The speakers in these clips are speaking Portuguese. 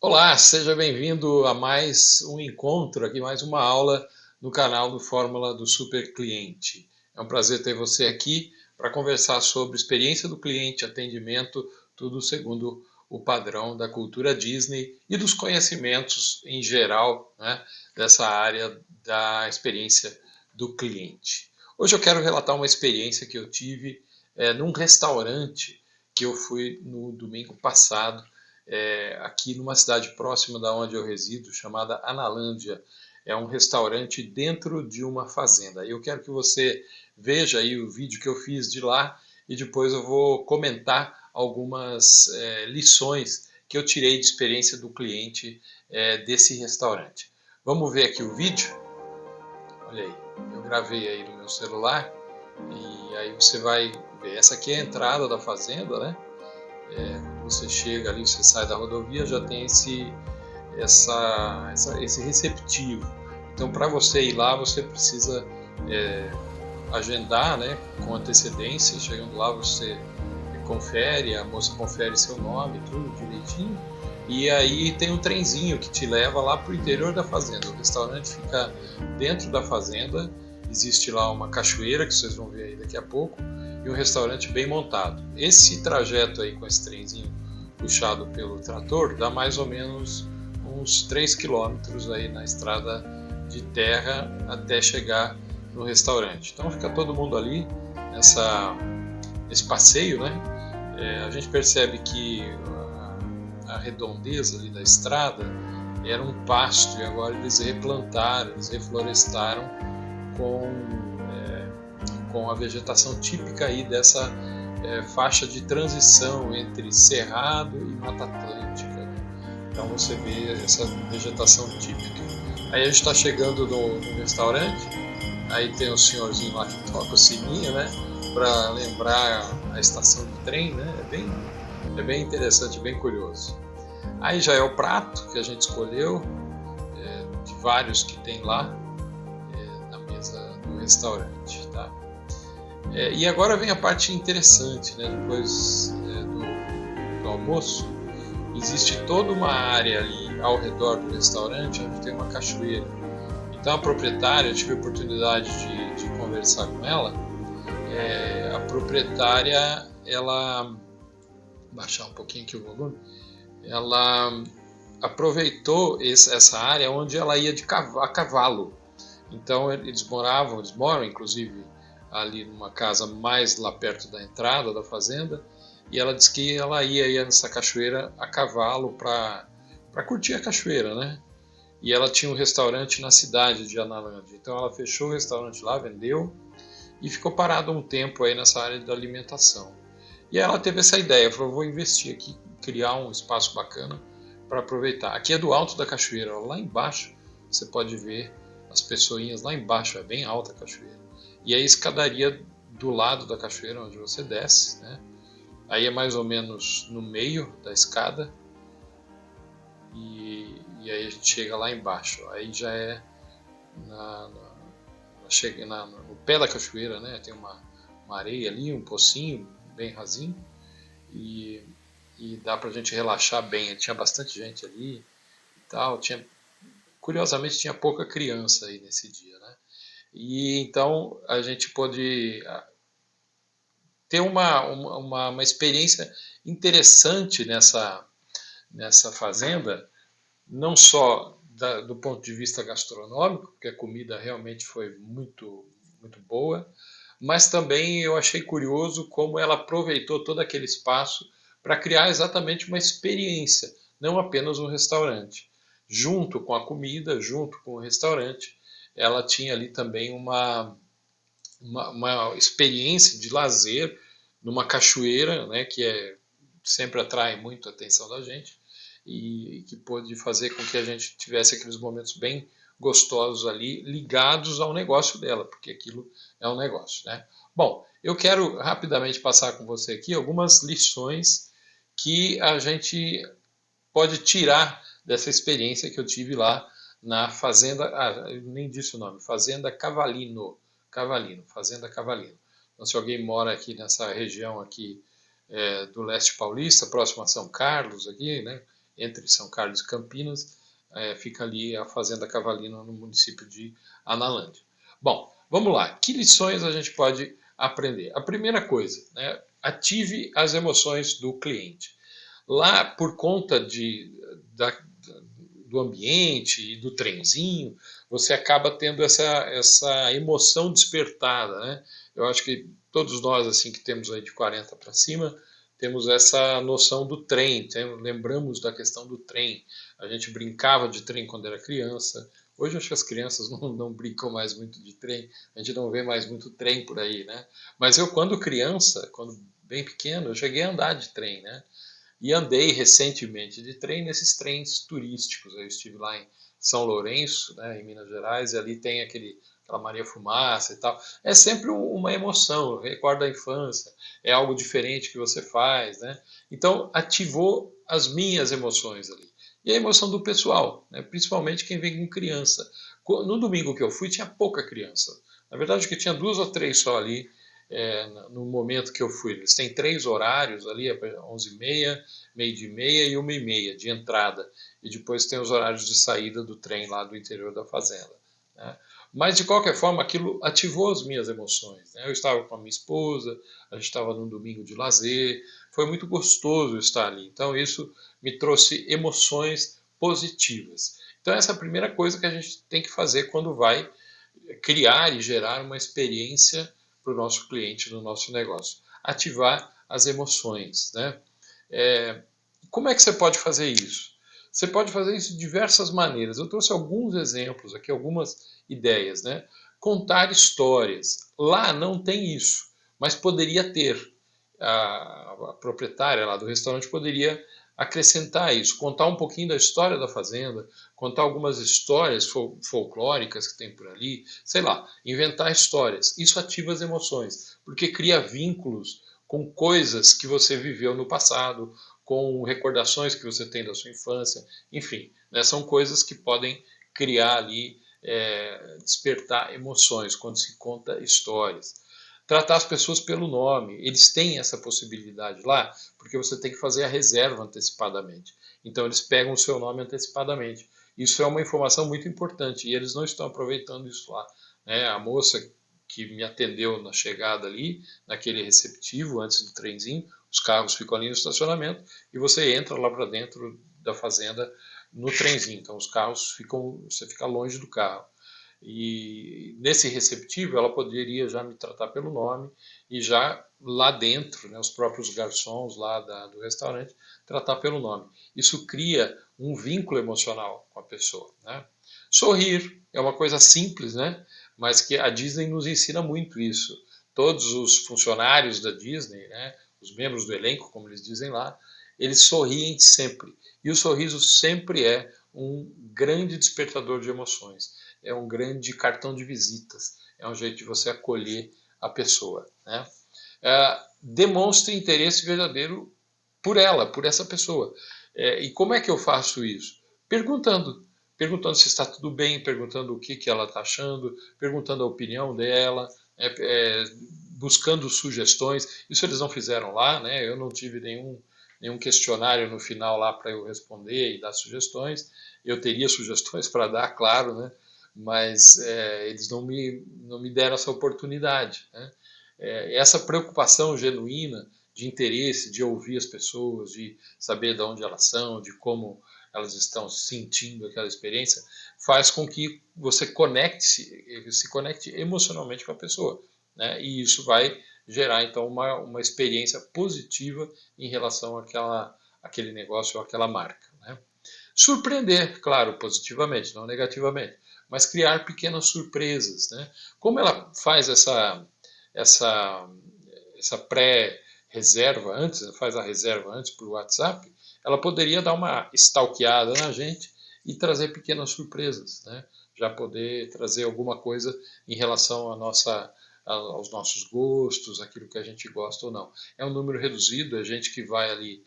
Olá, seja bem-vindo a mais um encontro aqui, mais uma aula no canal do Fórmula do Super Cliente. É um prazer ter você aqui para conversar sobre experiência do cliente, atendimento, tudo segundo o padrão da cultura Disney e dos conhecimentos em geral, né, dessa área da experiência do cliente. Hoje eu quero relatar uma experiência que eu tive num restaurante que eu fui no domingo passado aqui numa cidade próxima da onde eu resido, chamada Analândia. É um restaurante dentro de uma fazenda. Eu quero que você veja aí o vídeo que eu fiz de lá e depois eu vou comentar algumas lições que eu tirei de experiência do cliente desse restaurante. Vamos ver aqui o vídeo? Olha aí, eu gravei aí no meu celular e aí você vai ver. Essa aqui é a entrada da fazenda, né? Você chega ali, você sai da rodovia, já tem esse receptivo. Então, para você ir lá, você precisa é, agendar, né, com antecedência. Chegando lá, você confere, a moça confere seu nome, tudo direitinho. E aí tem um trenzinho que te leva lá para o interior da fazenda. O restaurante fica dentro da fazenda. Existe lá uma cachoeira que vocês vão ver aí daqui a pouco e um restaurante bem montado. Esse trajeto aí com esse trenzinho puxado pelo trator dá mais ou menos uns 3 quilômetros aí na estrada de terra até chegar no restaurante. Então fica todo mundo ali nesse passeio, né? A gente percebe que a redondeza ali da estrada era um pasto e agora eles replantaram, eles reflorestaram com, com a vegetação típica aí dessa faixa de transição entre Cerrado e Mata Atlântica. Né? Então você vê essa vegetação típica. Aí a gente está chegando no restaurante, aí tem o senhorzinho lá que toca o sininho, né? Para lembrar a estação de trem, né? É bem interessante, bem curioso. Aí já é o prato que a gente escolheu, de vários que tem lá na mesa do restaurante, tá? E agora vem a parte interessante, né? Depois do almoço, existe toda uma área ali ao redor do restaurante onde tem uma cachoeira. Então a proprietária, eu tive a oportunidade de conversar com ela. A proprietária, ela baixar um pouquinho aqui o volume, ela aproveitou essa área onde ela ia a cavalo. Então eles moram inclusive ali numa casa mais lá perto da entrada da fazenda, e ela disse que ela ia nessa cachoeira a cavalo para curtir a cachoeira, né? E ela tinha um restaurante na cidade de Analândia. Então ela fechou o restaurante lá, vendeu e ficou parada um tempo aí nessa área da alimentação. E aí ela teve essa ideia, falou, vou investir aqui, criar um espaço bacana para aproveitar. Aqui é do alto da cachoeira, lá embaixo você pode ver as pessoinhas lá embaixo, é bem alta a cachoeira. E a escadaria do lado da cachoeira onde você desce, né? Aí é mais ou menos no meio da escada e aí a gente chega lá embaixo. Aí já é na, no pé da cachoeira, né? Tem uma areia ali, um pocinho bem rasinho e, e dá pra gente relaxar bem. Tinha bastante gente ali e tal. Curiosamente tinha pouca criança aí nesse dia, né? E então a gente pôde ter uma experiência interessante nessa fazenda, não só do ponto de vista gastronômico, porque a comida realmente foi muito, muito boa, mas também eu achei curioso como ela aproveitou todo aquele espaço para criar exatamente uma experiência, não apenas um restaurante. Junto com a comida, junto com o restaurante, ela tinha ali também uma experiência de lazer numa cachoeira, né, que sempre atrai muito a atenção da gente e que pôde fazer com que a gente tivesse aqueles momentos bem gostosos ali, ligados ao negócio dela, porque aquilo é um negócio, né? Bom, eu quero rapidamente passar com você aqui algumas lições que a gente pode tirar dessa experiência que eu tive lá na Fazenda, eu nem disse o nome, Fazenda Cavalino, Cavalino, Fazenda Cavalino. Então, se alguém mora aqui nessa região aqui do leste paulista, próximo a São Carlos, aqui, né, entre São Carlos e Campinas, fica ali a Fazenda Cavalina, no município de Analândia. Bom, vamos lá. Que lições a gente pode aprender? A primeira coisa, né, ative as emoções do cliente. Lá, por conta do ambiente e do trenzinho, você acaba tendo essa emoção despertada, né? Eu acho que todos nós, assim, que temos aí de 40 para cima, temos essa noção do trem, lembramos da questão do trem. A gente brincava de trem quando era criança. Hoje acho que as crianças não brincam mais muito de trem, a gente não vê mais muito trem por aí, né? Mas eu, quando criança, quando bem pequeno, eu cheguei a andar de trem, né? E andei recentemente de trem nesses trens turísticos. Eu estive lá em São Lourenço, né, em Minas Gerais, e ali tem aquela Maria Fumaça e tal. É sempre uma emoção, recorda a infância, é algo diferente que você faz, né? Então, ativou as minhas emoções ali. E a emoção do pessoal, né, principalmente quem vem com criança. No domingo que eu fui, tinha pouca criança. Na verdade, que tinha 2 ou 3 só ali, no momento que eu fui. Eles têm 3 horários ali, 11h30, meio-dia e meia e 1h30 de entrada. E depois tem os horários de saída do trem lá do interior da fazenda, né? Mas, de qualquer forma, aquilo ativou as minhas emoções, né? Eu estava com a minha esposa, a gente estava num domingo de lazer, foi muito gostoso estar ali. Então, isso me trouxe emoções positivas. Então, essa é a primeira coisa que a gente tem que fazer quando vai criar e gerar uma experiência para o nosso cliente no nosso negócio. Ativar as emoções, né? Como é que você pode fazer isso? Você pode fazer isso de diversas maneiras. Eu trouxe alguns exemplos aqui, algumas ideias, né? Contar histórias. Lá não tem isso, mas poderia ter. A proprietária lá do restaurante poderia acrescentar isso, contar um pouquinho da história da fazenda, contar algumas histórias folclóricas que tem por ali, sei lá, inventar histórias. Isso ativa as emoções, porque cria vínculos com coisas que você viveu no passado, com recordações que você tem da sua infância, enfim, né, são coisas que podem criar ali, despertar emoções quando se conta histórias. Tratar as pessoas pelo nome, eles têm essa possibilidade lá, porque você tem que fazer a reserva antecipadamente. Então eles pegam o seu nome antecipadamente. Isso é uma informação muito importante e eles não estão aproveitando isso lá, né? A moça que me atendeu na chegada ali, naquele receptivo antes do trenzinho, os carros ficam ali no estacionamento e você entra lá para dentro da fazenda no trenzinho. Então os carros ficam, você fica longe do carro. E nesse receptivo ela poderia já me tratar pelo nome e já lá dentro, né, os próprios garçons lá do restaurante, tratar pelo nome. Isso cria um vínculo emocional com a pessoa, né? Sorrir é uma coisa simples, né? Mas que a Disney nos ensina muito isso. Todos os funcionários da Disney, né, os membros do elenco, como eles dizem lá, eles sorriem sempre. E o sorriso sempre é um grande despertador de emoções. É um grande cartão de visitas. É um jeito de você acolher a pessoa, né? Demonstre interesse verdadeiro por ela, por essa pessoa. E como é que eu faço isso? Perguntando. Perguntando se está tudo bem, perguntando o que ela está achando, perguntando a opinião dela, buscando sugestões. Isso eles não fizeram lá, né? Eu não tive nenhum questionário no final lá para eu responder e dar sugestões. Eu teria sugestões para dar, claro, né? Mas eles não me deram essa oportunidade, né? Essa preocupação genuína de interesse, de ouvir as pessoas, de saber de onde elas são, de como elas estão sentindo aquela experiência, faz com que você se conecte emocionalmente com a pessoa, né? E isso vai gerar então uma experiência positiva em relação àquele negócio ou àquela marca, né? Surpreender, claro, positivamente, não negativamente, mas criar pequenas surpresas, né? Como ela faz essa, essa pré-reserva antes, faz a reserva antes por WhatsApp, ela poderia dar uma stalkeada na gente e trazer pequenas surpresas, né? Já poder trazer alguma coisa em relação aos nossos gostos, aquilo que a gente gosta ou não. É um número reduzido, é gente que vai ali,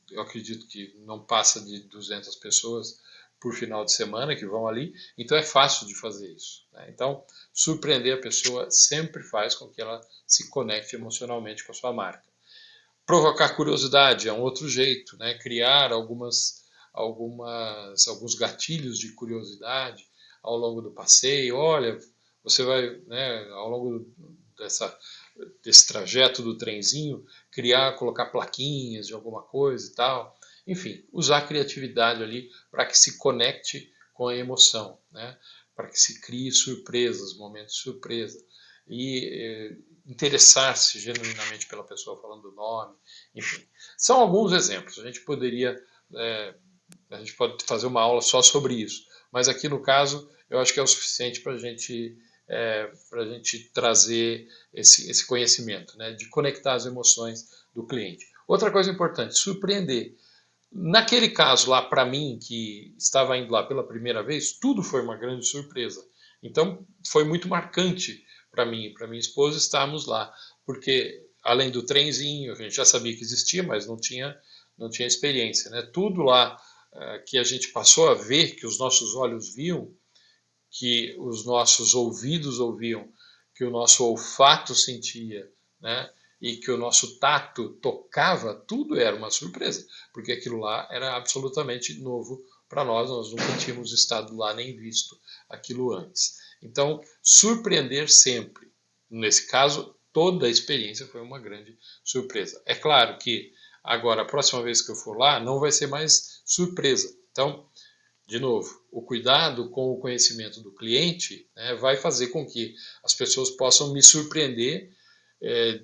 eu acredito que não passa de 200 pessoas por final de semana que vão ali, então é fácil de fazer isso, né? Então, surpreender a pessoa sempre faz com que ela se conecte emocionalmente com a sua marca. Provocar curiosidade é um outro jeito, né? Criar alguns gatilhos de curiosidade ao longo do passeio. Olha, você vai, né, ao longo desse trajeto do trenzinho, colocar plaquinhas de alguma coisa e tal. Enfim, usar a criatividade ali para que se conecte com a emoção, né? Para que se crie surpresas, momentos de surpresa. E interessar-se genuinamente pela pessoa falando o nome, enfim. São alguns exemplos. É, a gente pode fazer uma aula só sobre isso, mas aqui no caso eu acho que é o suficiente para a gente trazer esse conhecimento, né, de conectar as emoções do cliente. Outra coisa importante, surpreender. Naquele caso lá, para mim, que estava indo lá pela primeira vez, tudo foi uma grande surpresa. Então, foi muito marcante para mim e para minha esposa estarmos lá, porque além do trenzinho, a gente já sabia que existia, mas não tinha experiência, né? Tudo lá que a gente passou a ver, que os nossos olhos viam, que os nossos ouvidos ouviam, que o nosso olfato sentia, né? E que o nosso tato tocava, tudo era uma surpresa, porque aquilo lá era absolutamente novo para nós nunca tínhamos estado lá nem visto aquilo antes. Então, surpreender sempre. Nesse caso, toda a experiência foi uma grande surpresa. É claro que agora, a próxima vez que eu for lá, não vai ser mais surpresa. Então, de novo, o cuidado com o conhecimento do cliente, né, vai fazer com que as pessoas possam me surpreender, é,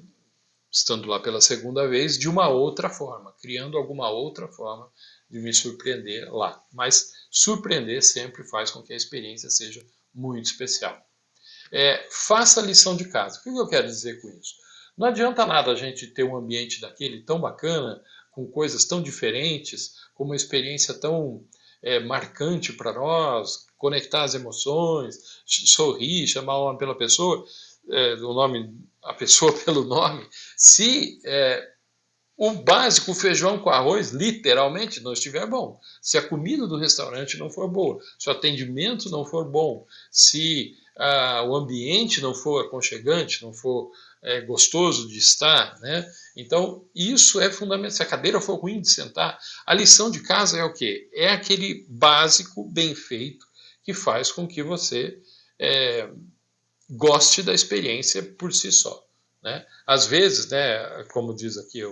estando lá pela segunda vez, de uma outra forma, criando alguma outra forma de me surpreender lá. Mas surpreender sempre faz com que a experiência seja muito especial. Faça a lição de casa. O que eu quero dizer com isso? Não adianta nada a gente ter um ambiente daquele tão bacana, com coisas tão diferentes, com uma experiência tão marcante para nós, conectar as emoções, sorrir, chamar o nome pela pessoa, a pessoa pelo nome, se o básico, o feijão com arroz, literalmente, não estiver bom. Se a comida do restaurante não for boa, se o atendimento não for bom, se o ambiente não for aconchegante, não for gostoso de estar, né? Então, isso é fundamental. Se a cadeira for ruim de sentar, a lição de casa é o quê? É aquele básico bem feito que faz com que você é, goste da experiência por si só. Né? Às vezes, né, como diz aqui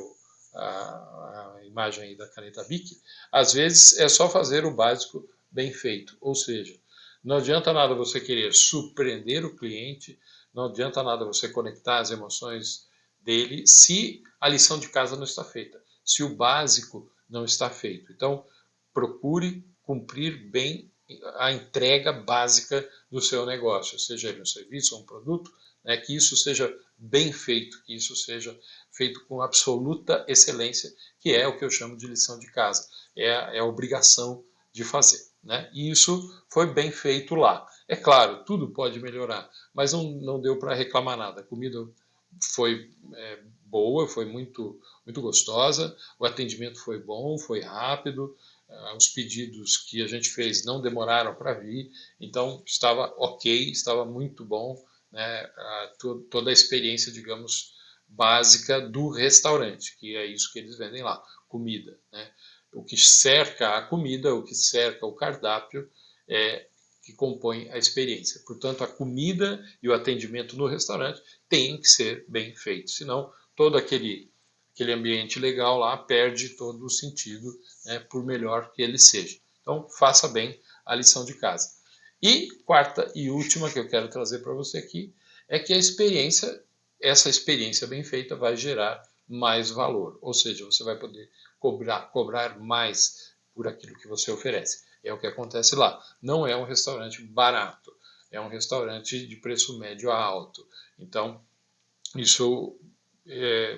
a imagem aí da caneta Bic, às vezes é só fazer o básico bem feito. Ou seja, não adianta nada você querer surpreender o cliente, não adianta nada você conectar as emoções dele se a lição de casa não está feita, se o básico não está feito. Então, procure cumprir bem a entrega básica do seu negócio, seja ele um serviço ou um produto, né, que isso seja bem feito, que isso seja feito com absoluta excelência, que é o que eu chamo de lição de casa, é a obrigação de fazer. Né? E isso foi bem feito lá. É claro, tudo pode melhorar, mas não deu para reclamar nada. A comida foi boa, foi muito, muito gostosa, o atendimento foi bom, foi rápido, os pedidos que a gente fez não demoraram para vir, então estava ok, estava muito bom, né, toda a experiência, digamos, básica do restaurante, que é isso que eles vendem lá, comida. Né? O que cerca a comida, o que cerca o cardápio é que compõe a experiência. Portanto, a comida e o atendimento no restaurante têm que ser bem feitos, senão todo aquele ambiente legal lá perde todo o sentido, né, por melhor que ele seja. Então, faça bem a lição de casa. E quarta e última que eu quero trazer para você aqui é que essa experiência bem feita vai gerar mais valor, ou seja, você vai poder cobrar mais por aquilo que você oferece. É o que acontece lá. Não é um restaurante barato, é um restaurante de preço médio a alto. Então, isso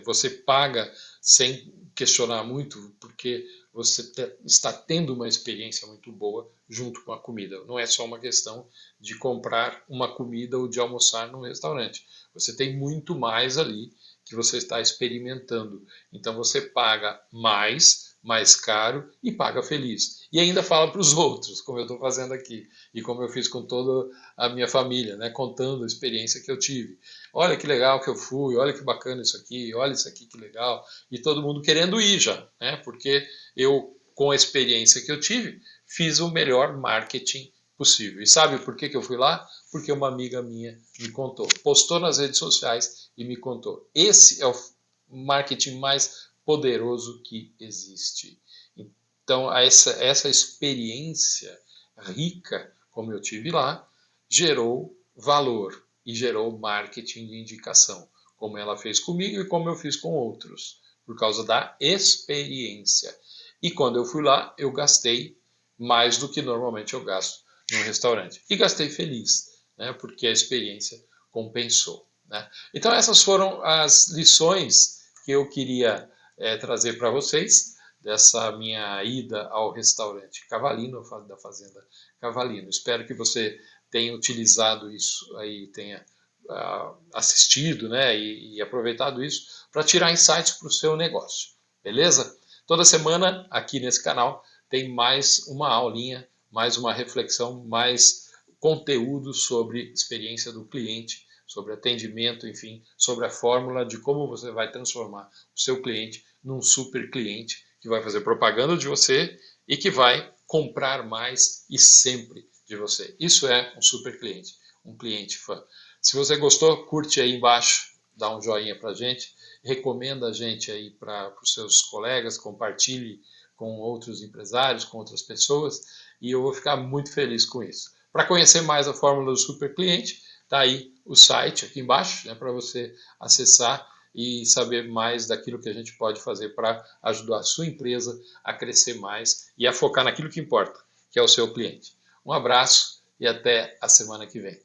você paga sem questionar muito, porque você está tendo uma experiência muito boa junto com a comida. Não é só uma questão de comprar uma comida ou de almoçar num restaurante. Você tem muito mais ali que você está experimentando. Então você paga mais mais caro e paga feliz. E ainda fala para os outros, como eu estou fazendo aqui, e como eu fiz com toda a minha família, né, contando a experiência que eu tive. Olha que legal que eu fui, olha que bacana isso aqui, olha isso aqui que legal. E todo mundo querendo ir já, né, porque eu, com a experiência que eu tive, fiz o melhor marketing possível. E sabe por que eu fui lá? Porque uma amiga minha me contou. Postou nas redes sociais e me contou. Esse é o marketing mais poderoso que existe. Então, essa experiência rica, como eu tive lá, gerou valor e gerou marketing de indicação, como ela fez comigo e como eu fiz com outros, por causa da experiência. E quando eu fui lá, eu gastei mais do que normalmente eu gasto num restaurante. E gastei feliz, né, porque a experiência compensou. Né? Então, essas foram as lições que eu queria trazer para vocês dessa minha ida ao restaurante Cavalino, da Fazenda Cavalino. Espero que você tenha utilizado isso aí, tenha assistido, né, e aproveitado isso para tirar insights para o seu negócio. Beleza? Toda semana aqui nesse canal tem mais uma aulinha, mais uma reflexão, mais conteúdo sobre experiência do cliente, sobre atendimento, enfim, sobre a fórmula de como você vai transformar o seu cliente num super cliente que vai fazer propaganda de você e que vai comprar mais e sempre de você. Isso é um super cliente, um cliente fã. Se você gostou, curte aí embaixo, dá um joinha pra gente, recomenda a gente aí para os seus colegas, compartilhe com outros empresários, com outras pessoas, e eu vou ficar muito feliz com isso. Para conhecer mais a fórmula do super cliente, tá aí o site aqui embaixo, né, para você acessar e saber mais daquilo que a gente pode fazer para ajudar a sua empresa a crescer mais e a focar naquilo que importa, que é o seu cliente. Um abraço e até a semana que vem.